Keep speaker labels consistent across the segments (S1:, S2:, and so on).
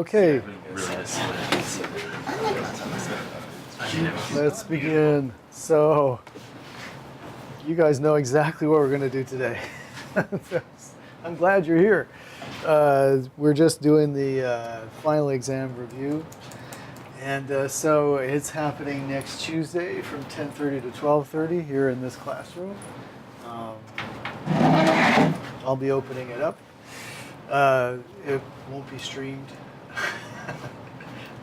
S1: Okay, let's begin. So, you guys know exactly what we're going to do today. I'm glad you're here. We're just doing the final exam review. And so it's happening next Tuesday from 10:30 to 12:30 here in this classroom. I'll be opening it up. It won't be streamed,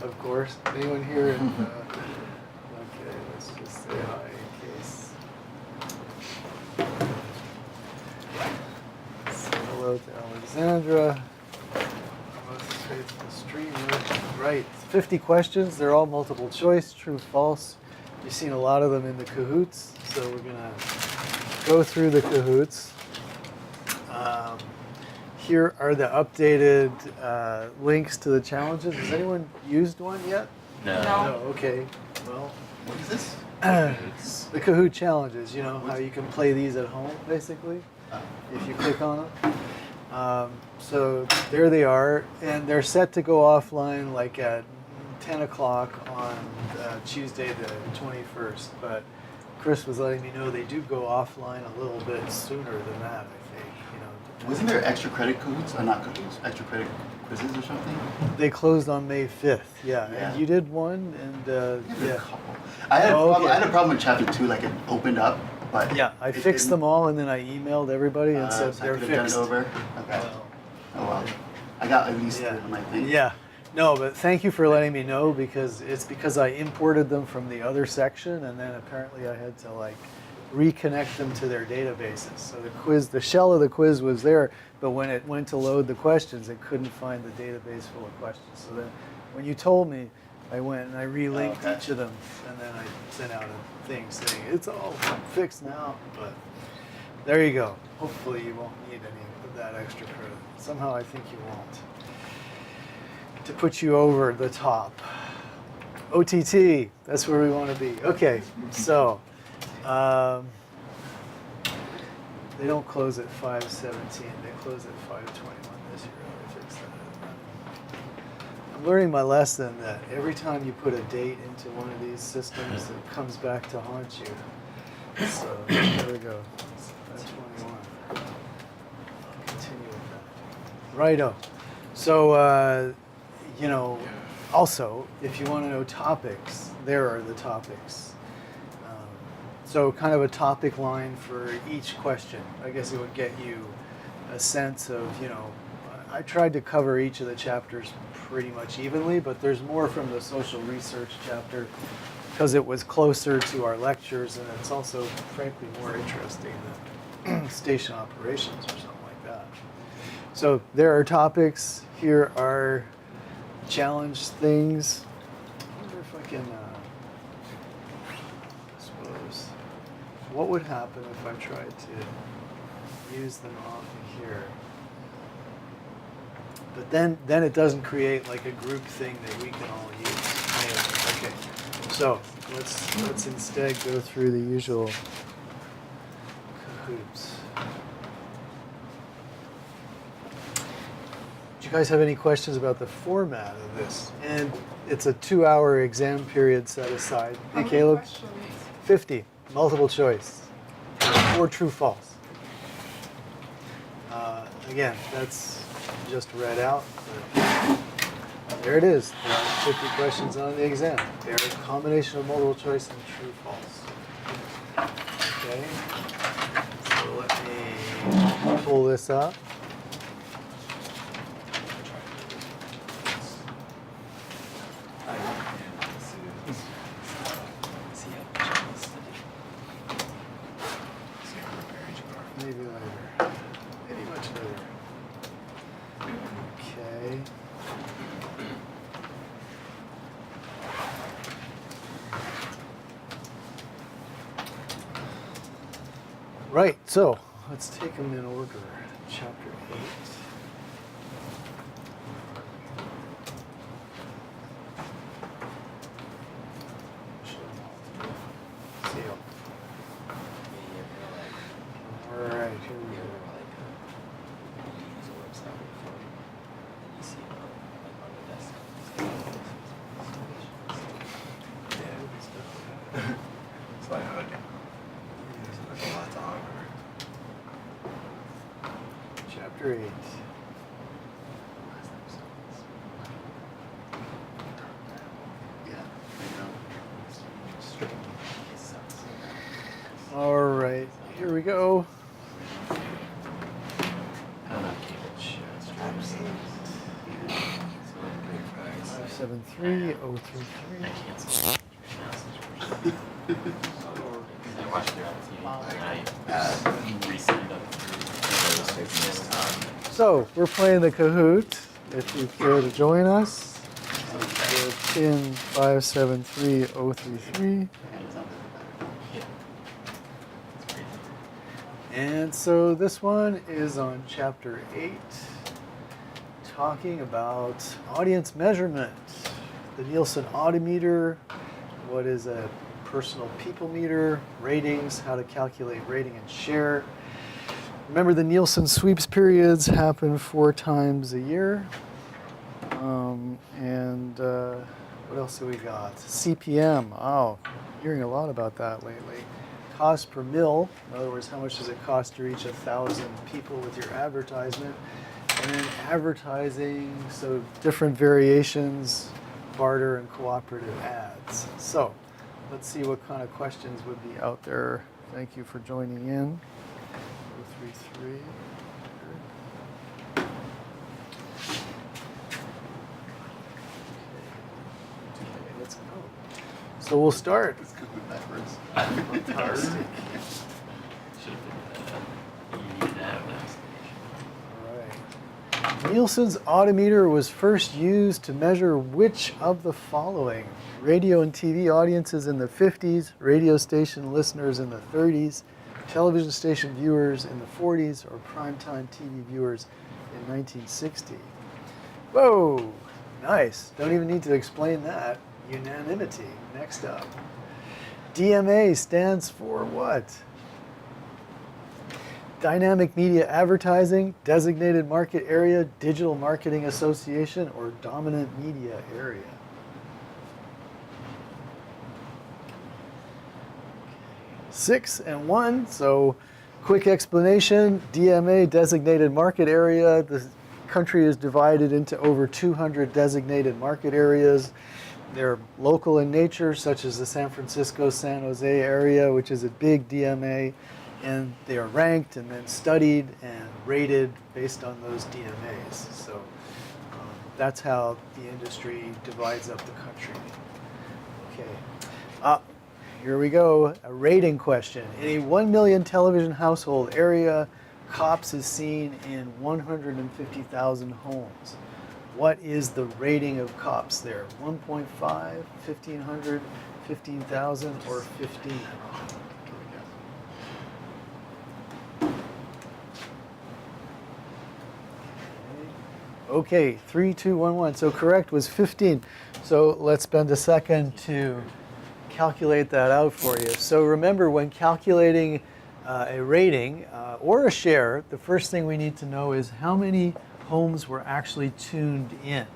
S1: of course. Anyone here? Okay, let's just say hi in case. Say hello to Alexandra, most faithful streamer. Right, 50 questions. They're all multiple choice, true, false. You've seen a lot of them in the Kahoots, so we're gonna go through the Kahoots. Here are the updated links to the challenges. Has anyone used one yet?
S2: No.
S1: No. Okay. Well,
S3: What is this?
S1: the Kahoot Challenges. You know how you can play these at home, basically, if you click on them. So there they are, and they're set to go offline like at 10 o'clock on Tuesday the 21st. But Chris was letting me know they do go offline a little bit sooner than that, I think.
S3: Wasn't there extra credit Kahoots? Not Kahoots, extra credit quizzes or something?
S1: They closed on May 5th, yeah.
S3: Yeah.
S1: And you did one, and
S3: Yeah. A couple. I had a problem with chapter 2, like it opened up, but
S1: yeah, I fixed them all, and then I emailed everybody and said
S3: so
S1: they're
S3: I could have
S1: fixed.
S3: done it over. Okay. Oh well. I got at least 3 on my thing.
S1: Yeah. No, but thank you for letting me know, because I imported them from the other section, and then apparently I had to like reconnect them to their databases. So the shell of the quiz was there, but when it went to load the questions, it couldn't find the database full of questions. So then when you told me, I went and I relinked each of them, and then I sent out a thing saying, it's all fixed now. But there you go. Hopefully you won't need any of that extra credit. Somehow I think you won't. To put you over the top. OTT, that's where we want to be. Okay, so they don't close at 5:17. They close at 5:21 this year. Let me fix that. I'm learning my lesson that every time you put a date into one of these systems, it comes back to haunt you. So there we go. 5:21. I'll continue with that. Righto. So also, if you want to know topics, there are the topics. So kind of a topic line for each question. I guess it would get you a sense of, I tried to cover each of the chapters pretty much evenly, but there's more from the social research chapter because it was closer to our lectures, and it's also, frankly, more interesting than station operations or something like that. So there are topics. Here are challenge things. I wonder if I can, what would happen if I tried to use them off of here? But then it doesn't create like a group thing that we can all use. Anyway, okay, so let's instead go through the usual Kahoots. Do you guys have any questions about the format of this? And it's a 2-hour exam period set aside. Hey, Caleb? 50. Multiple choice, or true, false. Again, that's just read out. But there it is. There are 50 questions on the exam. They're a combination of multiple choice and true, false. Okay. So let me pull this up. Maybe later. Maybe much later. Okay. Right, so let's take them in order. Chapter 8. Great.
S3: Yeah.
S1: All right, here we go. 573-033. So we're playing the Kahoot. If you care to join us, pin 573-033. And so this one is on chapter 8, talking about audience measurement, the Nielsen Audiometer, what is a personal people meter, ratings, how to calculate rating and share. Remember, the Nielsen sweeps periods happen 4 times a year. What else do we got? CPM. Oh, hearing a lot about that lately. Cost per mil. In other words, how much does it cost to reach 1,000 people with your advertisement? And then advertising, so different variations, barter and cooperative ads. So let's see what kind of questions would be out there. Thank you for joining in. 033. Okay, let's go. So we'll start.
S3: It's Kahoot backwards.
S1: Fantastic. Nielsen's Audiometer was first used to measure which of the following: radio and TV audiences in the 50s, radio station listeners in the 30s, television station viewers in the 40s, or primetime TV viewers in 1960. Whoa, nice. Don't even need to explain that. Unanimity. Next up. DMA stands for what? Dynamic Media Advertising, Designated Market Area, Digital Marketing Association, or Dominant Media Area. 6 and 1, so quick explanation. DMA, Designated Market Area. The country is divided into over 200 designated market areas. They're local in nature, such as the San Francisco, San Jose area, which is a big DMA. And they are ranked and then studied and rated based on those DMAs. So that's how the industry divides up the country. Okay, here we go. A rating question. In a 1 million television household area, COPS is seen in 150,000 homes. What is the rating of COPS there? 1.5, 1,500, 15,000, or 15? Okay, 3, 2, 1, 1. So correct was 15. So let's spend a second to calculate that out for you. So remember, when calculating a rating or a share, the first thing we need to know is how many homes were actually tuned in.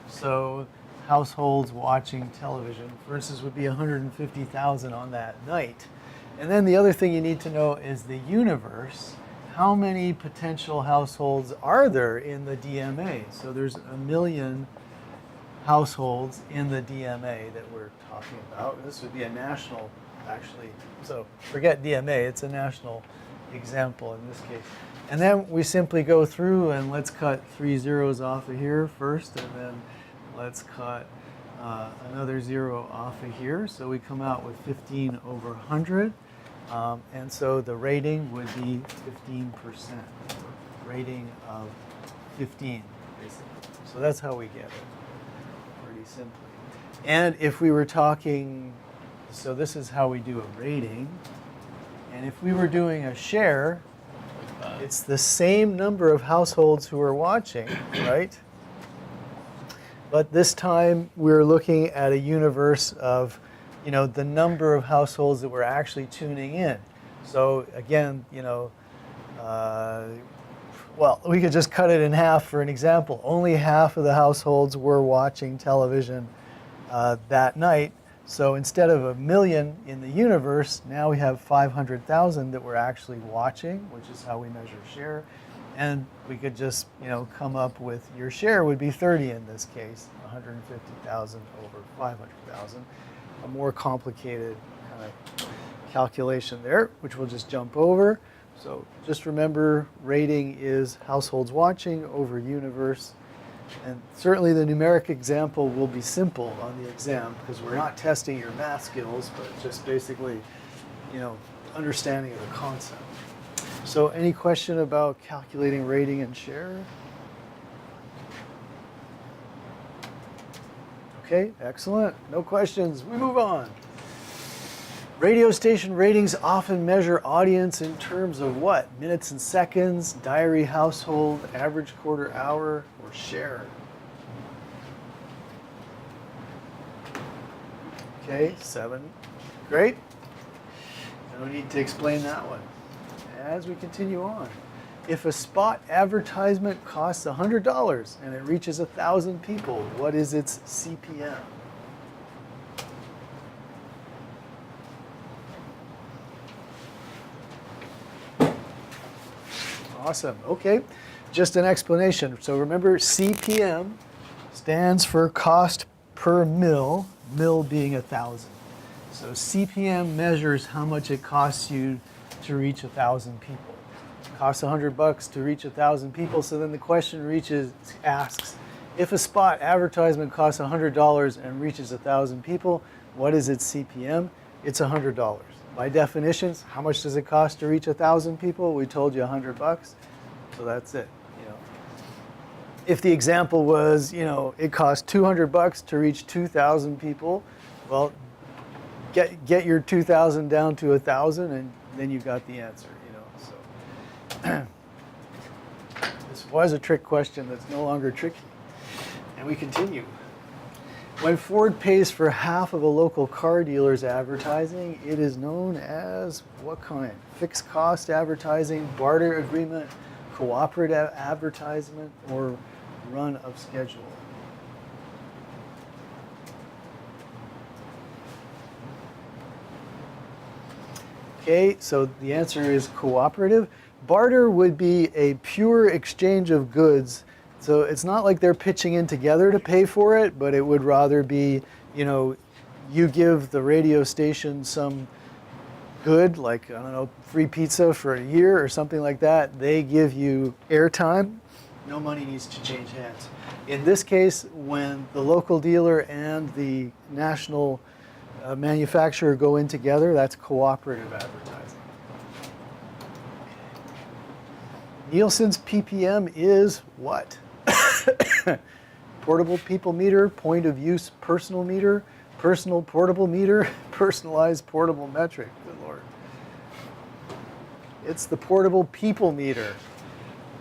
S1: So households watching television, for instance, would be 150,000 on that night. And then the other thing you need to know is the universe. How many potential households are there in the DMA? So there's 1 million households in the DMA that we're talking about. This would be a national, actually. So forget DMA, it's a national example in this case. And then we simply go through and let's cut 3 zeros off of here first, and then let's cut another 0 off of here. So we come out with 15 over 100. And so the rating would be 15%. Rating of 15, basically. So that's how we get it, pretty simply. And if we were talking, so this is how we do a rating. And if we were doing a share, it's the same number of households who are watching, right? But this time we're looking at a universe of, you know, the number of households that were actually tuning in. So again, you know, well, we could just cut it in half for an example. Only half of the households were watching television that night. So instead of 1 million in the universe, now we have 500,000 that were actually watching, which is how we measure share. And we could just, come up with your share would be 30 in this case, 150,000 over 500,000. A more complicated kind of calculation there, which we'll just jump over. So just remember, rating is households watching over universe. And certainly the numeric example will be simple on the exam because we're not testing your math skills, but just basically, understanding of the concept. So any question about calculating rating and share? Okay, excellent. No questions. We move on. Radio station ratings often measure audience in terms of what? Minutes and seconds, diary household, average quarter hour, or share? Okay, 7. Great. No need to explain that one. As we continue on, if a spot advertisement costs $100 and it reaches 1,000 people, what is its CPM? Awesome. Okay, just an explanation. So remember, CPM stands for cost per mil, mil being 1,000. So CPM measures how much it costs you to reach 1,000 people. It costs $100 to reach 1,000 people. So then the question asks, if a spot advertisement costs $100 and reaches 1,000 people, what is its CPM? It's $100. By definitions, how much does it cost to reach 1,000 people? We told you $100, so that's it. If the example was, it costs $200 to reach 2,000 people, well, get your 2,000 down to 1,000, and then you got the answer. So this was a trick question that's no longer tricky, and we continue. When Ford pays for half of a local car dealer's advertising, it is known as what kind? Fixed cost advertising, barter agreement, cooperative advertisement, or run of schedule? Okay, so the answer is cooperative. Barter would be a pure exchange of goods. So it's not like they're pitching in together to pay for it, but it would rather be, you give the radio station some good, like, I don't know, free pizza for a year or something like that. They give you airtime. No money needs to change hands. In this case, when the local dealer and the national manufacturer go in together, that's cooperative advertising. Nielsen's PPM is what? Portable people meter, point of use personal meter, personal portable meter, personalized portable metric. Good Lord. It's the portable people meter.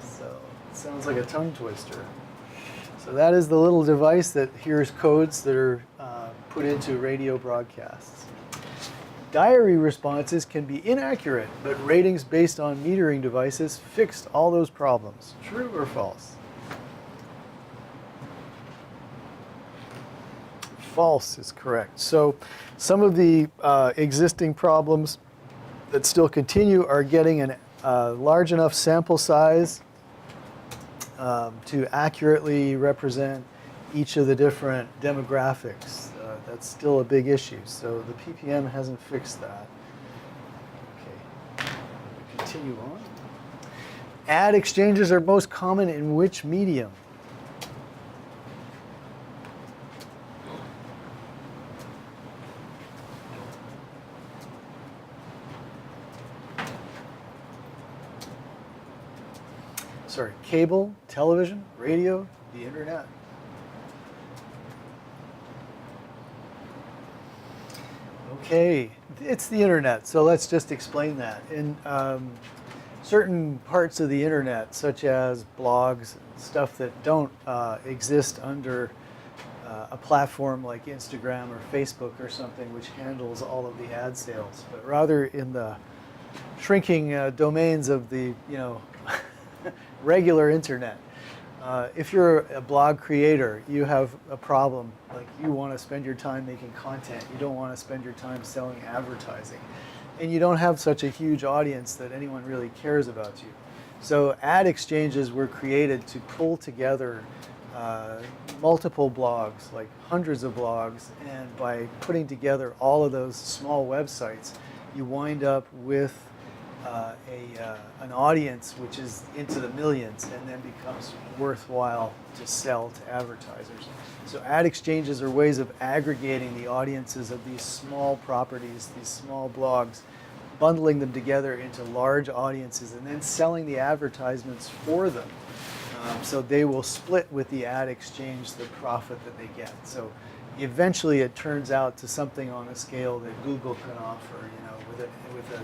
S1: So it sounds like a tongue twister. So that is the little device that hears codes that are put into radio broadcasts. Diary responses can be inaccurate, but ratings based on metering devices fixed all those problems. True or false? False is correct. So some of the existing problems that still continue are getting a large enough sample size to accurately represent each of the different demographics. That's still a big issue. So the PPM hasn't fixed that. Okay, continue on. Ad exchanges are most common in which medium? Sorry, cable, television, radio, the internet. Okay, it's the internet, so let's just explain that. In certain parts of the internet, such as blogs, stuff that don't exist under a platform like Instagram or Facebook or something, which handles all of the ad sales, but rather in the shrinking domains of the regular internet. If you're a blog creator, you have a problem. Like, you want to spend your time making content. You don't want to spend your time selling advertising. And you don't have such a huge audience that anyone really cares about you. So ad exchanges were created to pull together multiple blogs, like hundreds of blogs, and by putting together all of those small websites, you wind up with an audience which is into the millions and then becomes worthwhile to sell to advertisers. So ad exchanges are ways of aggregating the audiences of these small properties, these small blogs, bundling them together into large audiences and then selling the advertisements for them. So they will split with the ad exchange the profit that they get. So eventually it turns out to something on a scale that Google can offer, with a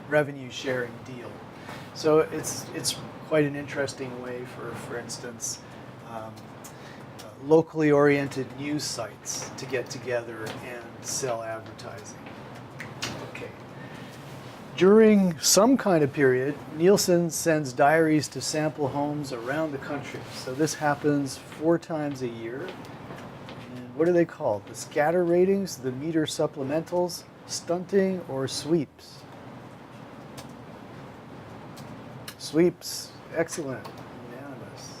S1: revenue sharing deal. So it's quite an interesting way for instance, locally oriented news sites to get together and sell advertising. Okay. During some kind of period, Nielsen sends diaries to sample homes around the country. So this happens 4 times a year. And what are they called? The scatter ratings, the meter supplementals, stunting, or sweeps? Sweeps. Excellent. Unanimous.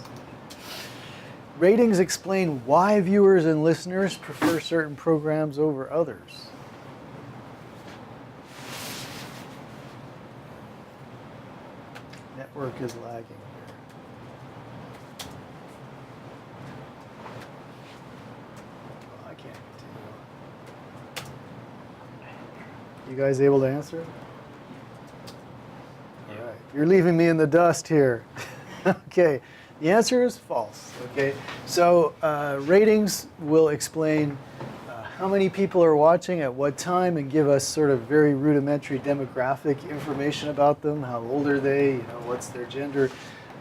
S1: Ratings explain why viewers and listeners prefer certain programs over others. Network is lagging here. Oh, I can't continue on. You guys able to answer? All right. You're leaving me in the dust here. Okay. The answer is false. Okay. So ratings will explain how many people are watching at what time and give us sort of very rudimentary demographic information about them. How old are they? What's their gender?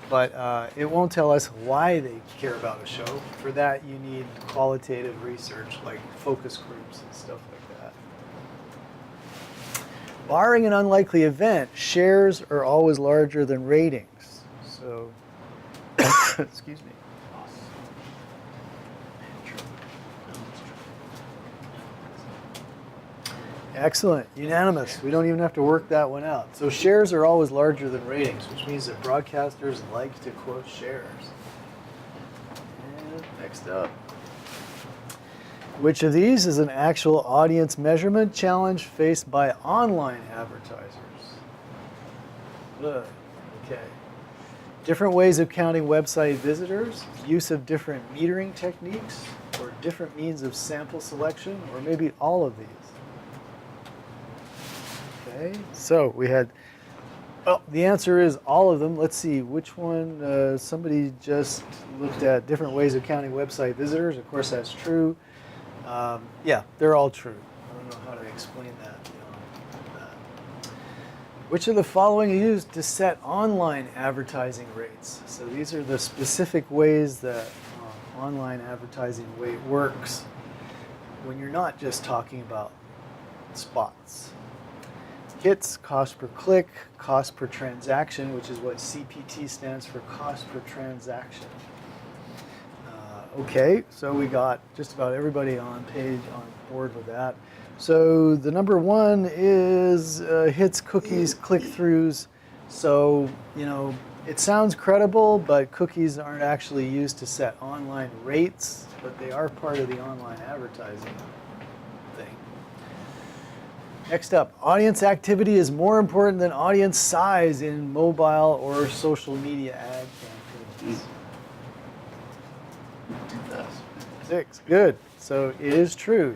S1: But it won't tell us why they care about a show. For that, you need qualitative research like focus groups and stuff like that. Barring an unlikely event, shares are always larger than ratings. So, excuse me. Excellent. Unanimous. We don't even have to work that one out. So shares are always larger than ratings, which means that broadcasters like to quote shares. And next up. Which of these is an actual audience measurement challenge faced by online advertisers? Good. Okay. Different ways of counting website visitors, use of different metering techniques, or different means of sample selection, or maybe all of these. Okay, so we had, well, the answer is all of them. Let's see, which one, somebody just looked at different ways of counting website visitors. Of course, that's true. Yeah, they're all true. I don't know how to explain that beyond that. Which of the following are used to set online advertising rates? So these are the specific ways that online advertising rate works when you're not just talking about spots. Hits, cost per click, cost per transaction, which is what CPT stands for, cost per transaction. Okay, so we got just about everybody on board with that. So the number one is hits, cookies, click-throughs. So, it sounds credible, but cookies aren't actually used to set online rates, but they are part of the online advertising thing. Next up, audience activity is more important than audience size in mobile or social media ad campaigns. 6, good. So it is true.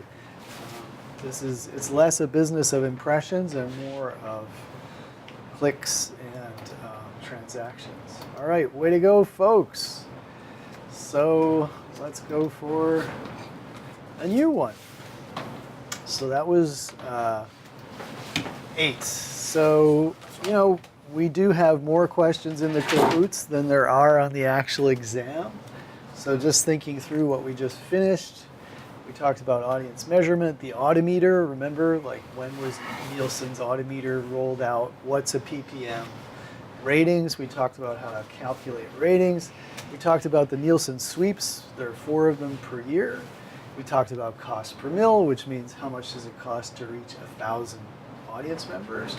S1: It's less a business of impressions and more of clicks and transactions. All right, way to go, folks. So let's go for a new one. So that was 8. So, we do have more questions in the Kahoots than there are on the actual exam. So just thinking through what we just finished, we talked about audience measurement, the Audimeter. Remember, like when was Nielsen's Audimeter rolled out? What's a PPM? Ratings, we talked about how to calculate ratings. We talked about the Nielsen sweeps. There are 4 of them per year. We talked about cost per mil, which means how much does it cost to reach 1,000 audience members.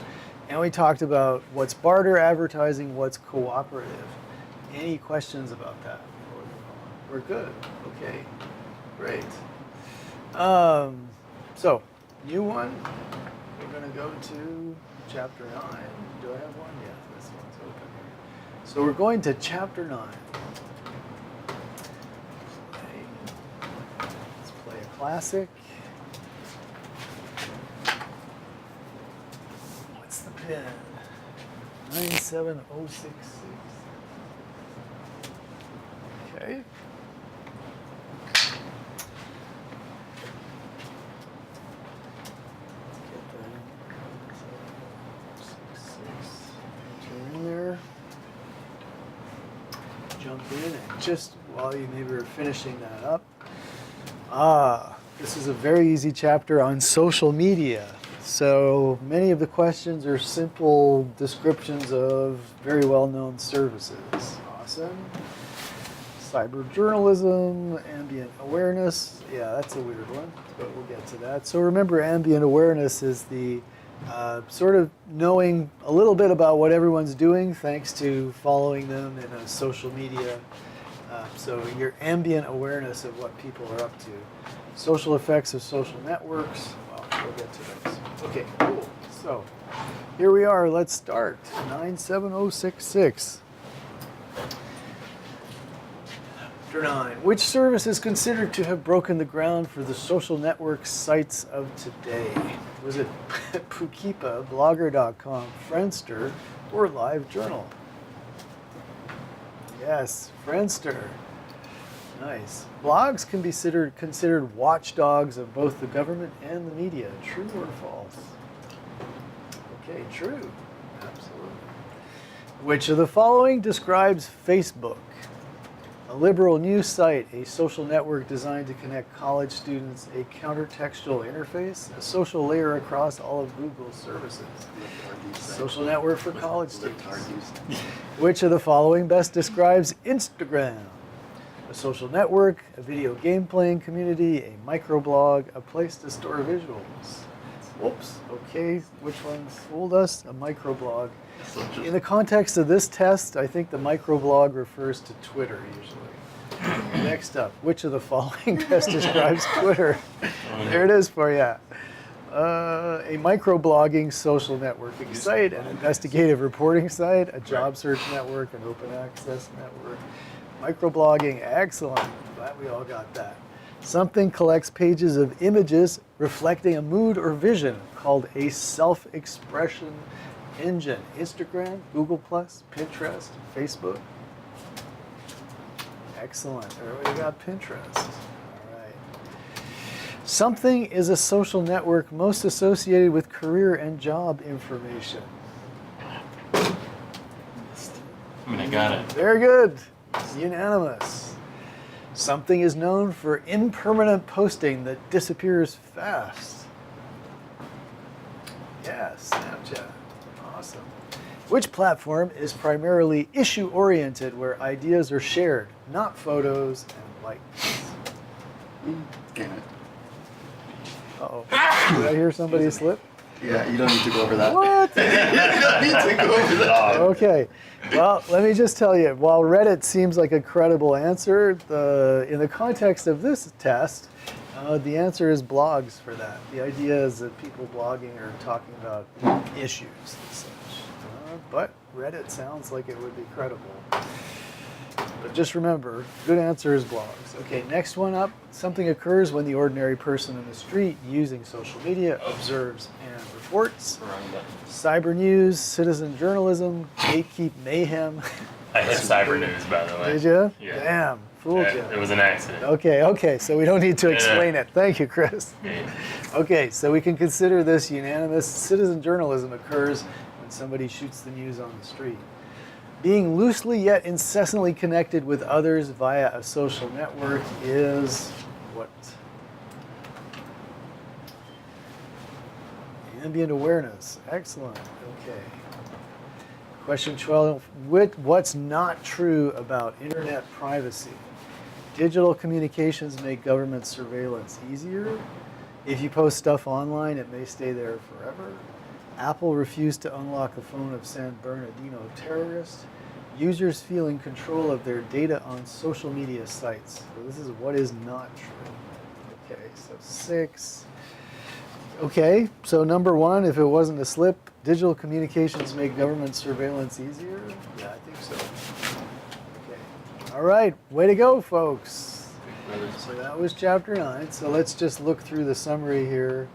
S1: And we talked about what's barter advertising, what's cooperative. Any questions about that before we move on? We're good. Okay, great. So, new one. We're going to go to chapter 9. Do I have one? Yeah, this one's open here. So we're going to chapter 9. Let's play a classic. What's the pin? 97066. Okay. In there, jump in, and just while you maybe are finishing that up, this is a very easy chapter on social media. So many of the questions are simple descriptions of very well-known services. Awesome. Cyber journalism, ambient awareness. Yeah, that's a weird one, but we'll get to that. So remember, ambient awareness is the sort of knowing a little bit about what everyone's doing thanks to following them in a social media. So your ambient awareness of what people are up to. Social effects of social networks. Well, we'll get to those. Okay, cool. So here we are. Let's start. 97066. Chapter 9. Which service is considered to have broken the ground for the social network sites of today? Was it Pukipa, Blogger.com, Friendster, or LiveJournal? Yes, Friendster. Nice. Blogs can be considered watchdogs of both the government and the media. True or false? Okay, true. Absolutely. Which of the following describes Facebook? A liberal news site, a social network designed to connect college students, a countertextual interface, a social layer across all of Google's services. Social network for college students. Which of the following best describes Instagram? A social network, a video game playing community, a microblog, a place to store visuals. Whoops, okay, which one fooled us? A microblog. In the context of this test, I think the microblog refers to Twitter usually. Next up, which of the following best describes Twitter? There it is for you. A microblogging social networking site, an investigative reporting site, a job search network, an open access network. Microblogging, excellent. Glad we all got that. Something collects pages of images reflecting a mood or vision called a self-expression engine. Instagram, Google+, Pinterest, Facebook. Excellent. Everybody got Pinterest. All right. Something is a social network most associated with career and job information.
S2: I mean, I got it.
S1: Very good. Unanimous. Something is known for impermanent posting that disappears fast. Yes, Snapchat. Awesome. Which platform is primarily issue-oriented where ideas are shared, not photos and likes?
S3: Damn it.
S1: Uh-oh. Did I hear somebody slip?
S3: Yeah, you don't need to go over that.
S1: What?
S3: You don't need to go over that.
S1: Okay. Well, let me just tell you, while Reddit seems like a credible answer, in the context of this test, the answer is blogs for that. The idea is that people blogging are talking about issues and such. But Reddit sounds like it would be credible. But just remember, good answer is blogs. Okay, next one up. Something occurs when the ordinary person in the street using social media observes and reports. Cyber news, citizen journalism, gatekeep mayhem.
S2: I hit cyber news, by the way.
S1: Did you?
S2: Yeah.
S1: Damn, fooled you.
S2: It was an accident.
S1: Okay, so we don't need to explain it. Thank you, Chris.
S2: Yeah.
S1: Okay, so we can consider this unanimous. Citizen journalism occurs when somebody shoots the news on the street. Being loosely yet incessantly connected with others via a social network is what? Ambient awareness. Excellent. Okay. Question 12. What's not true about internet privacy? Digital communications make government surveillance easier. If you post stuff online, it may stay there forever. Apple refused to unlock the phone of San Bernardino terrorist. Users feel in control of their data on social media sites. So this is what is not true. Okay, so 6. Okay, so number 1, if it wasn't a slip, digital communications make government surveillance easier? Yeah, I think so. Okay. All right, way to go, folks. So that was chapter 9. So let's just look through the summary here.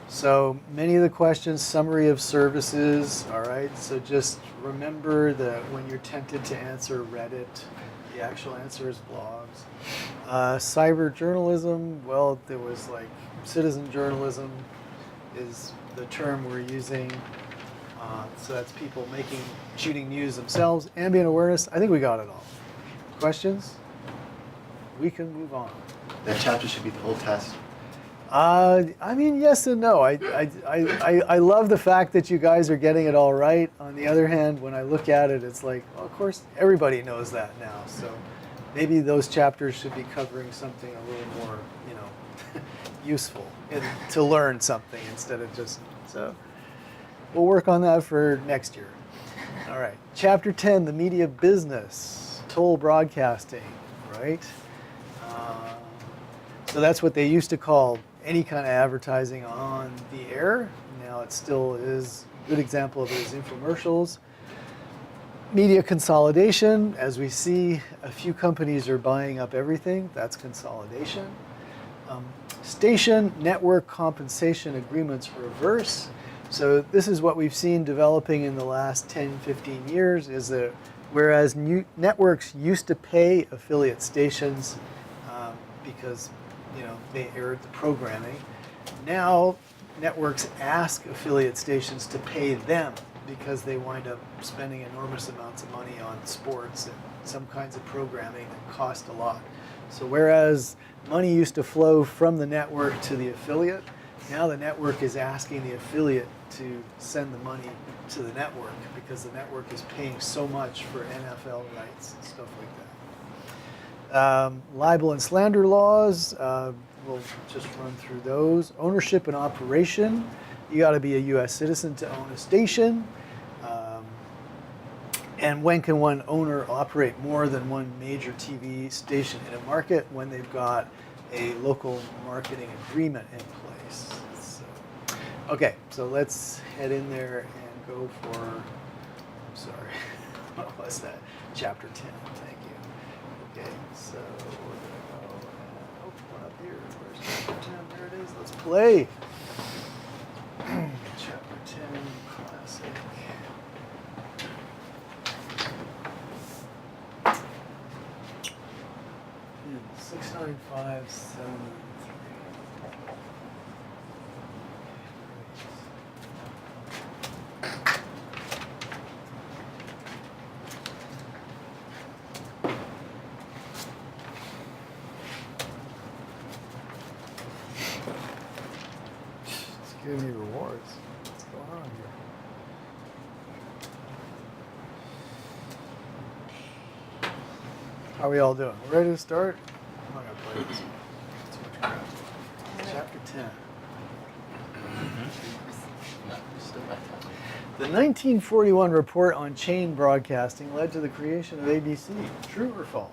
S1: So many of the questions, summary of services, all right? So just remember that when you're tempted to answer Reddit, the actual answer is blogs. Cyber journalism, well, there was like citizen journalism is the term we're using. So that's people shooting news themselves. Ambient awareness, I think we got it all. Questions? We can move on.
S3: That chapter should be the whole test.
S1: I mean, yes and no. I love the fact that you guys are getting it all right. On the other hand, when I look at it, it's like, well, of course, everybody knows that now. So maybe those chapters should be covering something a little more, useful to learn something instead of just, so we'll work on that for next year. All right. Chapter 10, the media business, toll broadcasting, right? So that's what they used to call any kind of advertising on the air. Now it still is, a good example of it is infomercials. Media consolidation, as we see, a few companies are buying up everything. That's consolidation. Station network compensation agreements reverse. So this is what we've seen developing in the last 10, 15 years, is that whereas networks used to pay affiliate stations because they aired the programming. Now, networks ask affiliate stations to pay them because they wind up spending enormous amounts of money on sports and some kinds of programming that cost a lot. So whereas money used to flow from the network to the affiliate, now the network is asking the affiliate to send the money to the network because the network is paying so much for NFL rights and stuff like that. Libel and slander laws, we'll just run through those. Ownership and operation, you got to be a U.S. citizen to own a station. And when can one owner operate more than one major TV station in a market? When they've got a local marketing agreement in place. So, okay, so let's head in there and go for, I'm sorry, what was that? Chapter 10, thank you. Okay, so we're gonna go and one up here. Where's chapter 10? There it is, let's play. Chapter 10, classic. 69573. It's giving me rewards. What's going on here? How are we all doing? Ready to start? I'm not gonna play this one. It's too much crap. Chapter 10. The 1941 report on chain broadcasting led to the creation of ABC. True or false?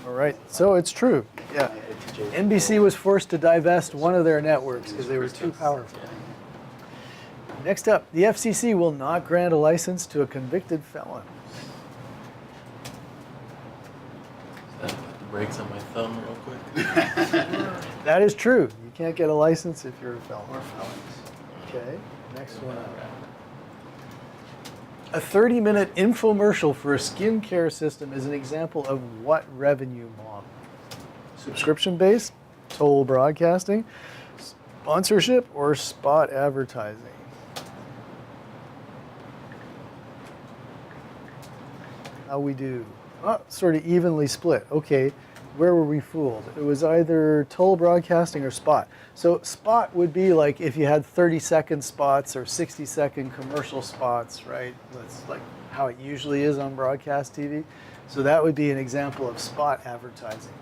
S1: All right, so it's true. Yeah. NBC was forced to divest one of their networks because they were too powerful. Next up, the FCC will not grant a license to a convicted felon.
S2: Put the brakes on my thumb real quick.
S1: That is true. You can't get a license if you're a felon. Or felons. Okay, next one up. A 30-minute infomercial for a skincare system is an example of what revenue model? Subscription-based, toll broadcasting, sponsorship, or spot advertising? How we do? Oh, sort of evenly split. Okay, where were we fooled? It was either toll broadcasting or spot. So spot would be like if you had 30-second spots or 60-second commercial spots, right? That's like how it usually is on broadcast TV. So that would be an example of spot advertising.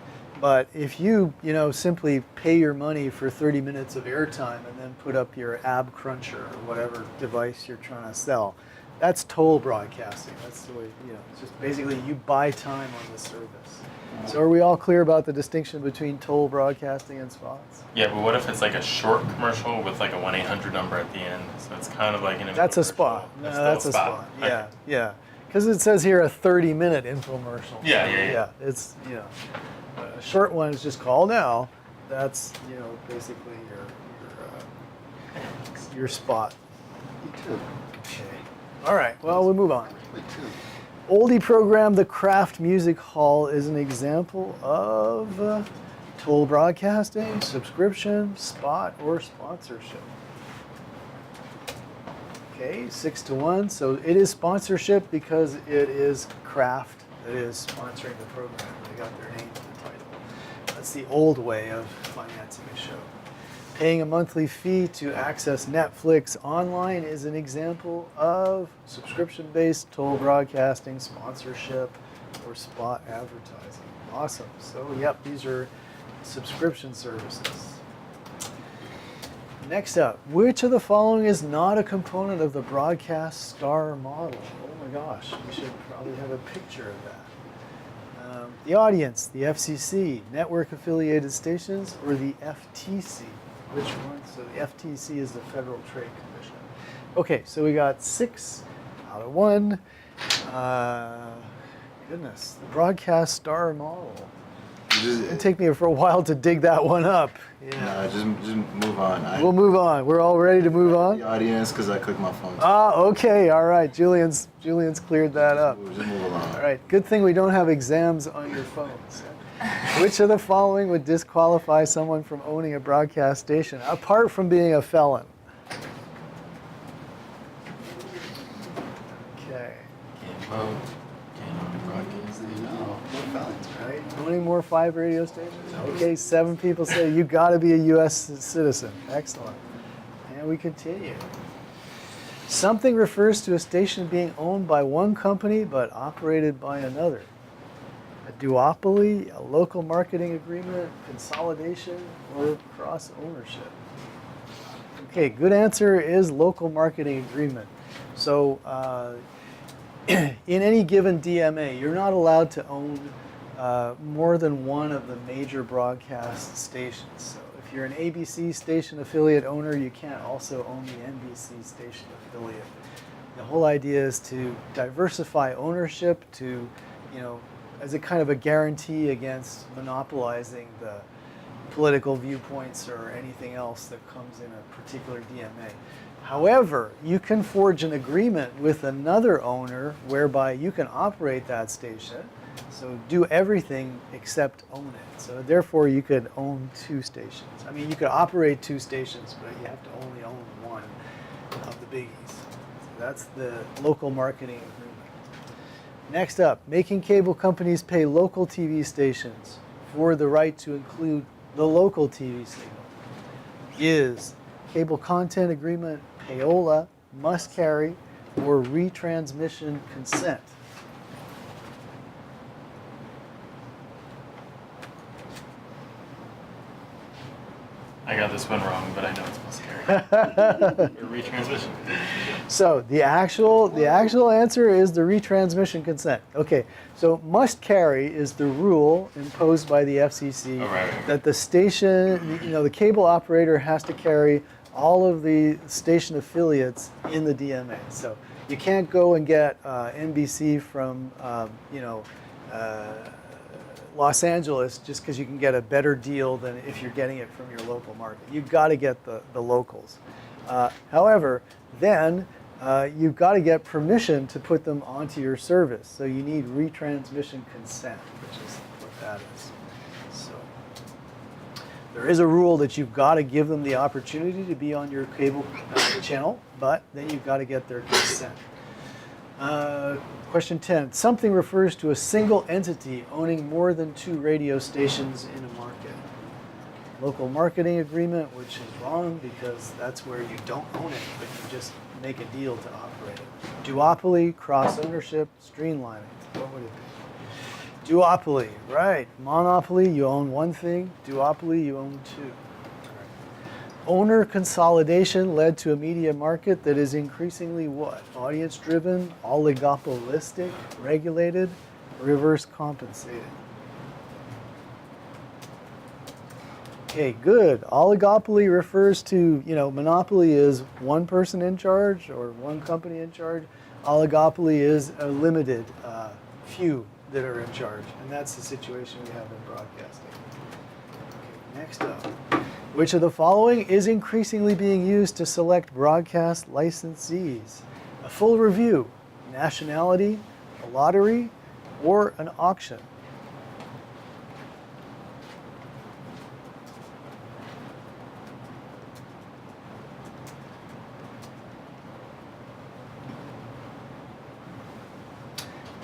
S1: But if you simply pay your money for 30 minutes of airtime and then put up your ab cruncher or whatever device you're trying to sell, that's toll broadcasting. That's the way, it's just basically you buy time on the service. So are we all clear about the distinction between toll broadcasting and spots?
S2: Yeah, but what if it's like a short commercial with like a 1-800 number at the end? So it's kind of like an
S1: That's a
S2: infomercial.
S1: spot. No,
S2: That's
S1: that's
S2: still
S1: a spot.
S2: Okay.
S1: Yeah, yeah. Because it says here a 30-minute infomercial.
S2: Yeah.
S1: It's, a short one is just call now. That's, basically your spot.
S3: Me too.
S1: Okay. All right. Well, we'll move on.
S3: Me too.
S1: Oldie program, the Kraft Music Hall, is an example of toll broadcasting, subscription, spot, or sponsorship. Okay, 6-1. So it is sponsorship because it is Kraft that is sponsoring the program. They got their name in the title. That's the old way of financing a show. Paying a monthly fee to access Netflix online is an example of subscription-based toll broadcasting, sponsorship, or spot advertising. Awesome. So, yep, these are subscription services. Next up, which of the following is not a component of the broadcast star model? Oh my gosh, we should probably have a picture of that. The audience, the FCC, network affiliated stations, or the FTC? Which one? So the FTC is the Federal Trade Commission. Okay, so we got 6 out of 1. Goodness, the broadcast star model. It'd take me for a while to dig that one up. Yeah.
S4: Just move on.
S1: We'll move on. We're all ready to move on?
S4: The audience, because I clicked my phone.
S1: Okay, all right. Julian's cleared that up.
S4: Just move along.
S1: All right, good thing we don't have exams on your phones. Which of the following would disqualify someone from owning a broadcast station, apart from being a felon? Okay.
S2: Can't vote. Can't own a broadcast.
S3: No felons,
S1: Right. Owning more 5 radio stations? Okay, 7 people say you got to be a U.S. citizen. Excellent. And we continue. Something refers to a station being owned by one company but operated by another. A duopoly, a local marketing agreement, consolidation, or cross ownership. Okay, good answer is local marketing agreement. So in any given DMA, you're not allowed to own more than one of the major broadcast stations. So if you're an ABC station affiliate owner, you can't also own the NBC station affiliate. The whole idea is to diversify ownership to, as a kind of a guarantee against monopolizing the political viewpoints or anything else that comes in a particular DMA. However, you can forge an agreement with another owner whereby you can operate that station, so do everything except own it. So therefore, you could own 2 stations. I mean, you could operate 2 stations, but you have to only own one of the biggies. So that's the local marketing agreement. Next up, making cable companies pay local TV stations for the right to include the local TV signal is cable content agreement, payola, must carry, or retransmission consent.
S2: I got this one wrong, but I know it's must carry. Or retransmission.
S1: So the actual answer is the retransmission consent. Okay, so must carry is the rule imposed by the FCC that the station, the cable operator has to carry all of the station affiliates in the DMA. So you can't go and get NBC from Los Angeles just because you can get a better deal than if you're getting it from your local market. You've got to get the locals. However, then you've got to get permission to put them onto your service. So you need retransmission consent, which is what that is. So there is a rule that you've got to give them the opportunity to be on your cable channel, but then you've got to get their consent. Question 10. Something refers to a single entity owning more than 2 radio stations in a market. Local marketing agreement, which is wrong because that's where you don't own it, but you just make a deal to operate it. Duopoly, cross-ownership, streamlining. What would it be? Duopoly, right. Monopoly, you own one thing. Duopoly, you own two. Owner consolidation led to a media market that is increasingly what? Audience-driven, oligopolistic, regulated, reverse compensated. Okay, good. Oligopoly refers to, monopoly is one person in charge or one company in charge. Oligopoly is a limited few that are in charge, and that's the situation we have in broadcasting. Okay, next up. Which of the following is increasingly being used to select broadcast licensees? A full review, nationality, a lottery, or an auction?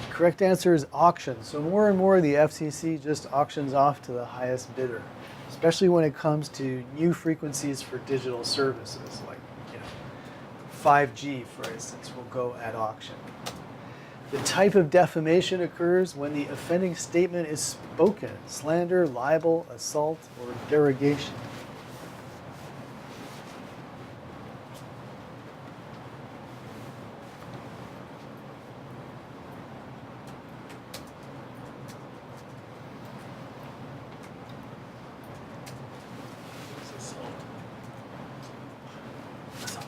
S1: Correct answer is auction. So more and more the FCC just auctions off to the highest bidder, especially when it comes to new frequencies for digital services, like 5G, for instance, will go at auction. The type of defamation occurs when the offending statement is spoken: slander, libel, assault, or derogation.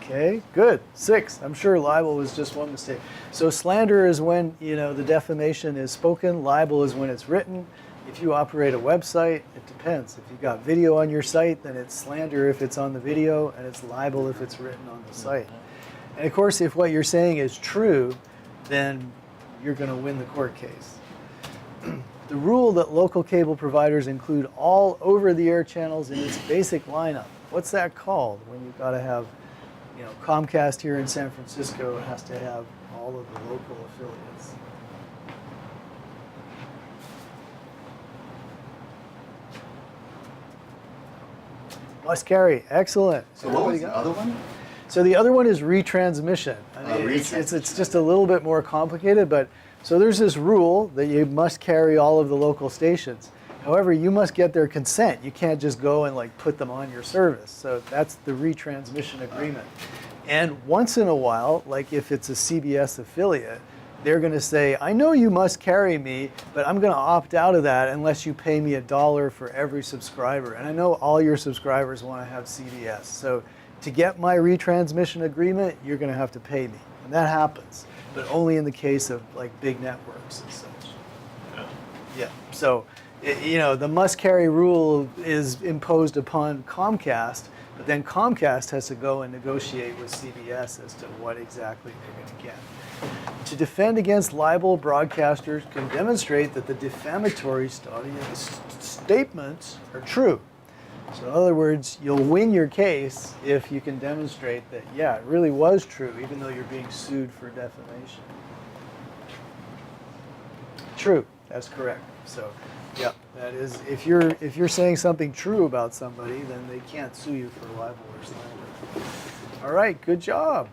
S1: Okay, good. 6. I'm sure libel was just one mistake. So slander is when, the defamation is spoken. Libel is when it's written. If you operate a website, it depends. If you've got video on your site, then it's slander if it's on the video, and it's libel if it's written on the site. And of course, if what you're saying is true, then you're going to win the court case. The rule that local cable providers include all over-the-air channels in its basic lineup. What's that called when you've got to have Comcast here in San Francisco has to have all of the local affiliates. Must carry. Excellent.
S3: So what was the other one?
S1: So the other one is retransmission. It's just a little bit more complicated, but so there's this rule that you must carry all of the local stations. However, you must get their consent. You can't just go and put them on your service. So that's the retransmission agreement. And once in a while, like if it's a CBS affiliate, they're going to say, I know you must carry me, but I'm going to opt out of that unless you pay me $1 for every subscriber. And I know all your subscribers want to have CBS. So to get my retransmission agreement, you're going to have to pay me. And that happens, but only in the case of big networks and such. Yeah. So the must-carry rule is imposed upon Comcast, but then Comcast has to go and negotiate with CBS as to what exactly they're going to get. To defend against libel, broadcasters can demonstrate that the defamatory statements are true. So in other words, you'll win your case if you can demonstrate that, yeah, it really was true, even though you're being sued for defamation. True, that's correct. So, yeah, that is, if you're saying something true about somebody, then they can't sue you for libel or slander. All right, good job.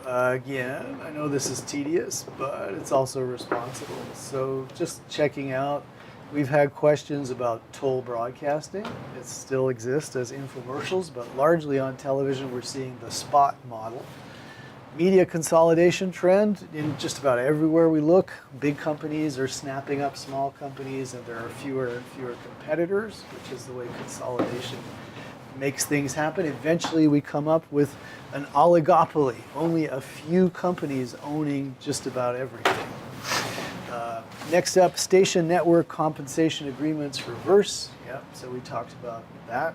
S1: Again, I know this is tedious, but it's also responsible. So just checking out, we've had questions about toll broadcasting. It still exists as infomercials, but largely on television we're seeing the spot model. Media consolidation trend in just about everywhere we look. Big companies are snapping up small companies, and there are fewer and fewer competitors, which is the way consolidation makes things happen. Eventually we come up with an oligopoly, only a few companies owning just about everything. Next up, station network compensation agreements reverse. Yep, so we talked about that.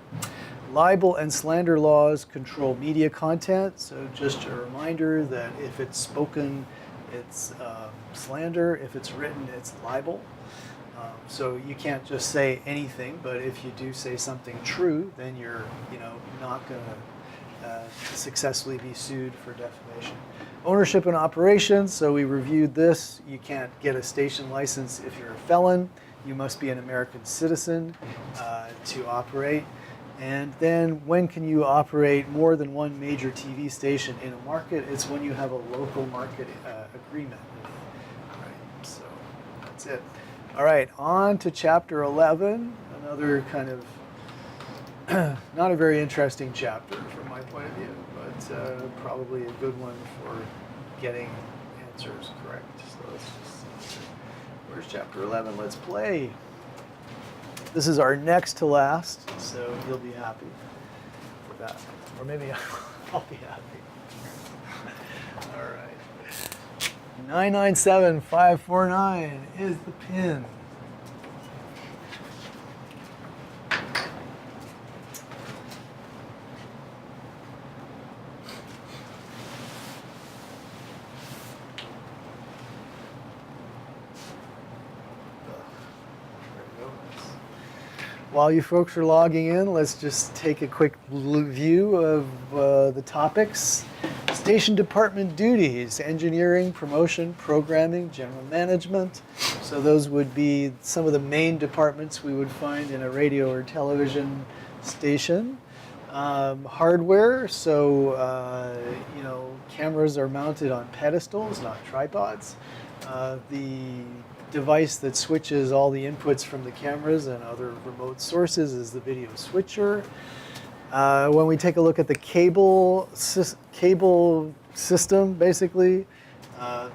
S1: Libel and slander laws control media content. So just a reminder that if it's spoken, it's slander. If it's written, it's libel. So you can't just say anything, but if you do say something true, then you're not going to successfully be sued for defamation. Ownership and operations, so we reviewed this. You can't get a station license if you're a felon. You must be an American citizen to operate. And then when can you operate more than one major TV station in a market? It's when you have a local market agreement. All right, so that's it. All right, on to chapter 11, another kind of not a very interesting chapter from my point of view, but probably a good one for getting answers correct. So let's just see. Where's chapter 11? Let's play. This is our next to last, so you'll be happy with that. Or maybe I'll be happy. All right. 997549 is the pin. While you folks are logging in, let's just take a quick view of the topics. Station department duties: engineering, promotion, programming, general management. So those would be some of the main departments we would find in a radio or television station. Hardware, so cameras are mounted on pedestals, not tripods. The device that switches all the inputs from the cameras and other remote sources is the video switcher. When we take a look at the cable system, basically,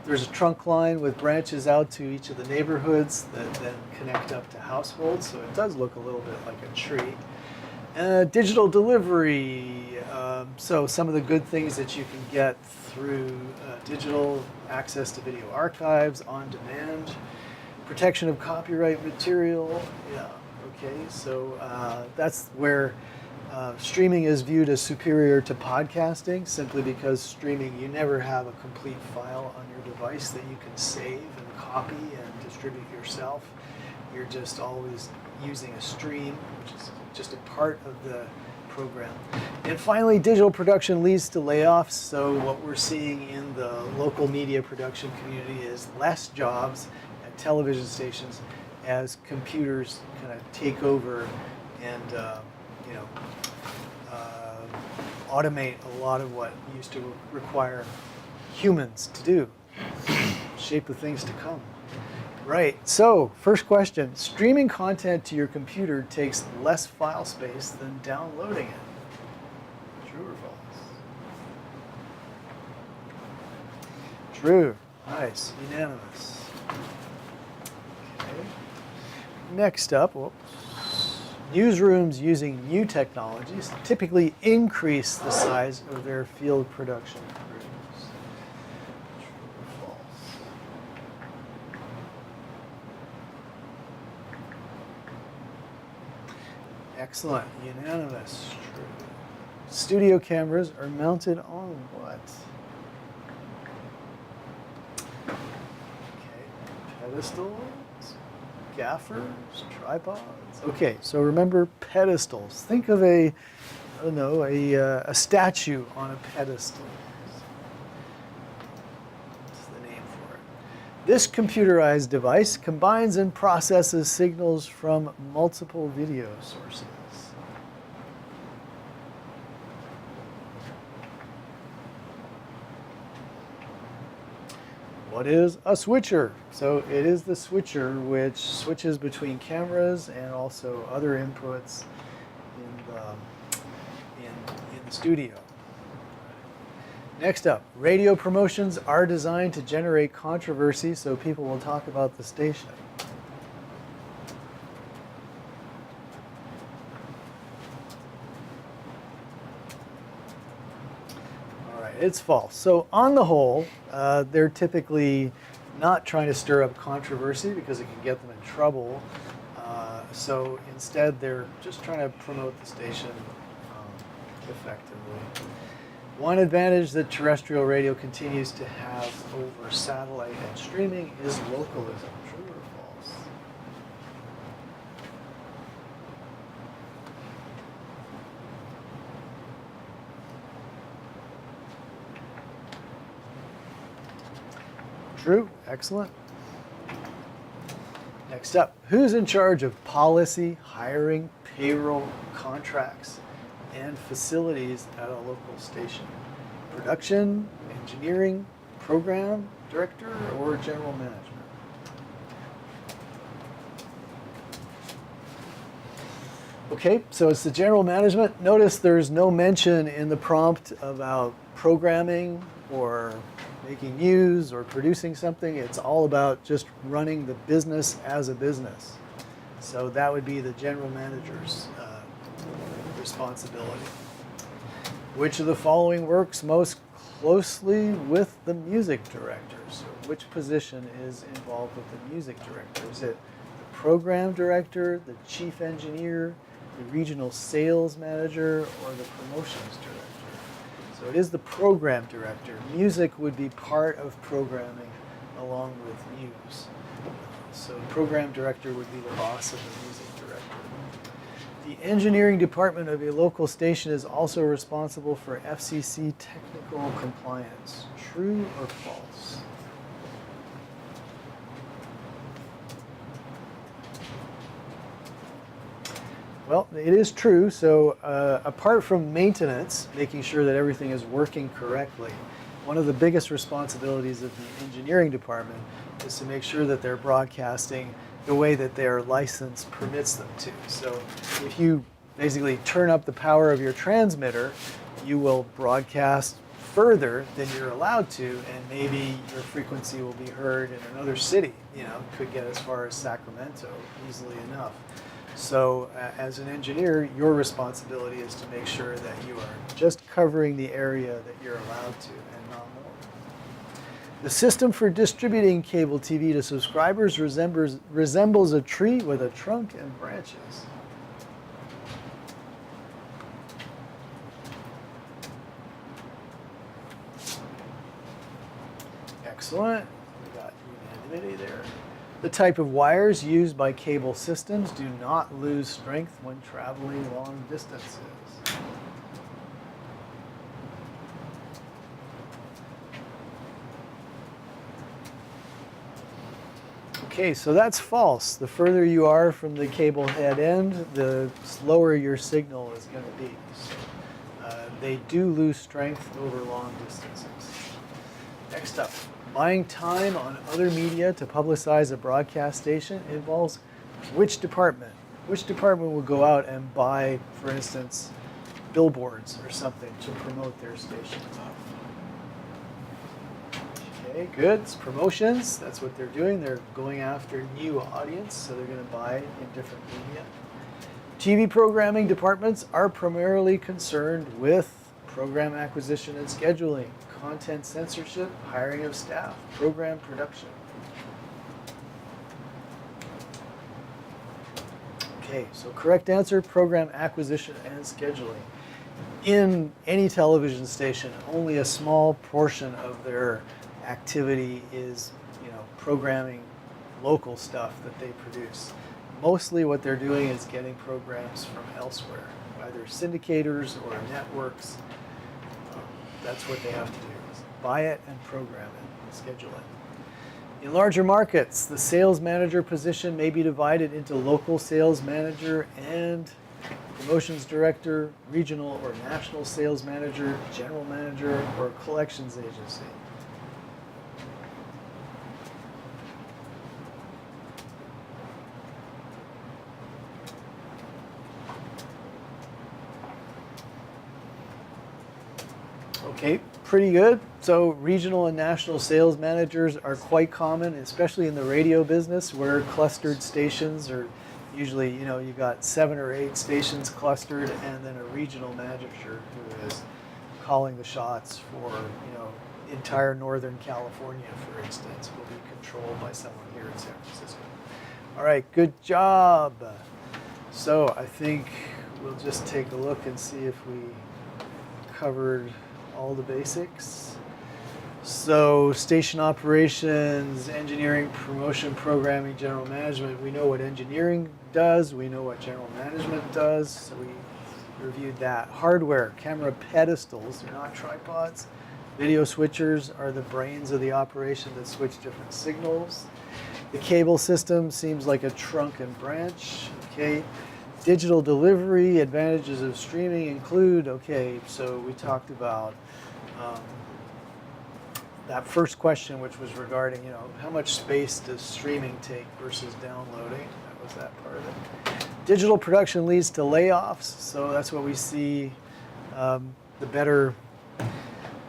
S1: there's a trunk line with branches out to each of the neighborhoods that then connect up to households, so it does look a little bit like a tree. Digital delivery, so some of the good things that you can get through digital: access to video archives, on demand, protection of copyright material. Yeah, okay, so that's where streaming is viewed as superior to podcasting, simply because streaming, you never have a complete file on your device that you can save and copy and distribute yourself. You're just always using a stream, which is just a part of the program. And finally, digital production leads to layoffs. So what we're seeing in the local media production community is less jobs at television stations as computers kind of take over and automate a lot of what used to require humans to do, shape the things to come. Right, so first question: streaming content to your computer takes less file space than downloading it. True or false? True. Nice. Unanimous. Okay. Next up, newsrooms using new technologies typically increase the size of their field production crews. True or false? Excellent. Unanimous. True. Studio cameras are mounted on what? Okay. Pedestals, gaffers, tripods. Okay, so remember pedestals. Think of a statue on a pedestal. That's the name for it. This computerized device combines and processes signals from multiple video sources. What is a switcher? So it is the switcher which switches between cameras and also other inputs in the studio. Next up, radio promotions are designed to generate controversy so people will talk about the station. It's false. So on the whole, they're typically not trying to stir up controversy because it can get them in trouble. So instead, they're just trying to promote the station effectively. One advantage that terrestrial radio continues to have over satellite and streaming is localism. True or false? True. Excellent. Next up, who's in charge of policy, hiring, payroll, contracts, and facilities at a local station. Production, engineering, program director, or general management. Okay, so it's the general management. Notice there's no mention in the prompt about programming or making news or producing something. It's all about just running the business as a business. So that would be the general manager's responsibility. Which of the following works most closely with the music director? So which position is involved with the music director? Is it the program director, the chief engineer, the regional sales manager, or the promotions director? So it is the program director. Music would be part of programming along with news. So the program director would be the boss of the music director. The engineering department of a local station is also responsible for FCC technical compliance. True or false? Well, it is true. So apart from maintenance, making sure that everything is working correctly, one of the biggest responsibilities of the engineering department is to make sure that they're broadcasting the way that their license permits them to. So if you basically turn up the power of your transmitter, you will broadcast further than you're allowed to, and maybe your frequency will be heard in another city. You know, could get as far as Sacramento easily enough. So as an engineer, your responsibility is to make sure that you are just covering the area that you're allowed to and not more. The system for distributing cable TV to subscribers resembles a tree with a trunk and branches. Excellent. We got unanimity there. The type of wires used by cable systems do not lose strength when traveling long distances. Okay, so that's false. The further you are from the cable head end, the slower your signal is going to be. So, they do lose strength over long distances. Next up, buying time on other media to publicize a broadcast station involves which department? Which department will go out and buy, for instance, billboards or something to promote their station? Okay, good. It's promotions. That's what they're doing. They're going after new audience, so they're going to buy in different media. TV programming departments are primarily concerned with program acquisition and scheduling, content censorship, hiring of staff, program production. Okay, so correct answer, program acquisition and scheduling. In any television station, only a small portion of their activity is, programming local stuff that they produce. Mostly what they're doing is getting programs from elsewhere, either syndicators or networks. That's what they have to do, is buy it and program it and schedule it. In larger markets, the sales manager position may be divided into local sales manager and promotions director, regional or national sales manager, general manager, or collections agency. Okay, pretty good. So regional and national sales managers are quite common, especially in the radio business where clustered stations are usually, you've got 7 or 8 stations clustered and then a regional manager who is calling the shots for, entire Northern California, for instance, will be controlled by someone here in San Francisco. All right, good job. So I think we'll just take a look and see if we covered all the basics. So station operations, engineering, promotion, programming, general management. We know what engineering does. We know what general management does. So we reviewed that. Hardware, camera pedestals, they're not tripods. Video switchers are the brains of the operation that switch different signals. The cable system seems like a trunk and branch. Okay. Digital delivery, advantages of streaming include, okay, so we talked about um, that first question, which was regarding, how much space does streaming take versus downloading? That was that part of it. Digital production leads to layoffs, so that's what we see. The better